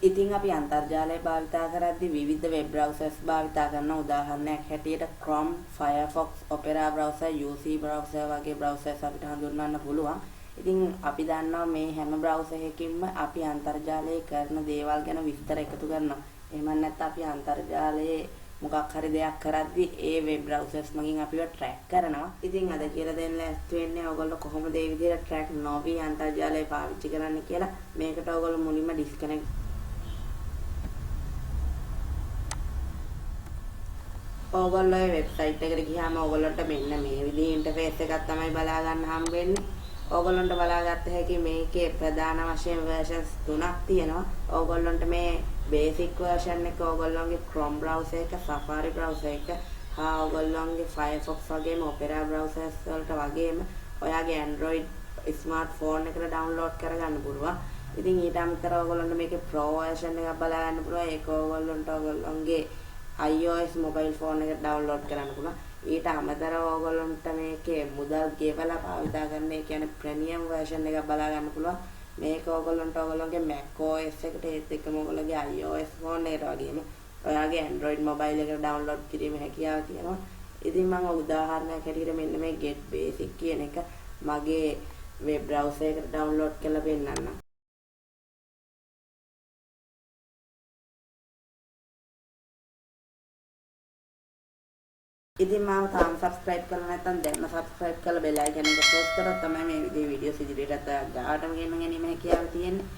ඉතින් අපි අන්තර්ජාලය භාවිතා කරද්දී විවිධ වෙබ් බ්‍රවුසර්ස් භාවිතා කරන උදාහරණයක් හැටියට Chrome, Firefox, Opera browser, UC browser වගේ browsers අපිට හඳුන්වන්න පුළුවන්. ඉතින් අපි දන්නවා මේ හැම browser එකකින්ම අපි අන්තර්ජාලයේ කරන දේවල් ගැන විස්තර එකතු කරනවා. එහෙම නැත්නම් අපි අන්තර්ජාලයේ මොකක් හරි දෙයක් කරද්දී ඒ වෙබ් browsers මගින් අපිව track කරනවා. ඉතින් අද කියලා දෙන්න ලෑස්ති වෙන්නේ ඔයගොල්ලෝ කොහොමද මේ විදිහට track නොවි අන්තර්ජාලය පාවිච්චි කරන්න කියලා. මේකට ඔයගොල්ලෝ මුලින්ම disconnect ඕගොල්ලෝ වෙබ්සයිට් එකට ගියාම ඕගොල්ලන්ට මෙන්න මේ විදිහේ ඉන්ටර්ෆේස් එකක් තමයි බලා ගන්න හම්බ වෙන්නේ. ඕගොල්ලන්ට බලාගත්ත හැකි මේකේ ප්‍රධාන වශයෙන් versions 3ක් තියෙනවා. ඕගොල්ලන්ට මේ basic version එක ඕගොල්ලන්ගේ Chrome browser එක, Safari browser එක, හා ඕගොල්ලන්ගේ Firefox වගේම Opera browsers වලට වගේම ඔයාගේ Android smartphone එකට download කරගන්න පුළුවන්. ඉතින් ඊට අමතරව ඕගොල්ලන්ට මේකේ Pro version එකක් බලා ගන්න පුළුවන්. ඒක ඕගොල්ලන්ට ඕගොල්ලන්ගේ iOS mobile phone එකට download කරන්න පුළුවන්. ඊට අමතරව ඕගොල්ලන්ට මේකේ මුදල් ගෙවලා භාවිතා කරන්න, ඒ කියන්නේ premium version එකක් බලා ගන්න පුළුවන්. මේක ඕගොල්ලන්ට ඕගොල්ලන්ගේ Mac OS එකට ඒත් එක්කම ඕගොල්ලන්ගේ iOS phone එකට වගේම ඔයාගේ Android mobile එකට download කිරීමේ හැකියාව තියෙනවා. ඉතින් මම උදාහරණයක් හැටියට මෙන්න මේ Get Basic කියන එක මගේ web browser එකට download කරලා පෙන්නන්නම්. ඉතින් මාව තාම subscribe කරලා නැත්නම් දැන්ම subscribe කරලා bell icon එක press කරොත් තමයි මේ විදිහේ videos ඉදිරියටත් ගාටම ගෙන ගැනීම හැකියාව තියෙන්නේ.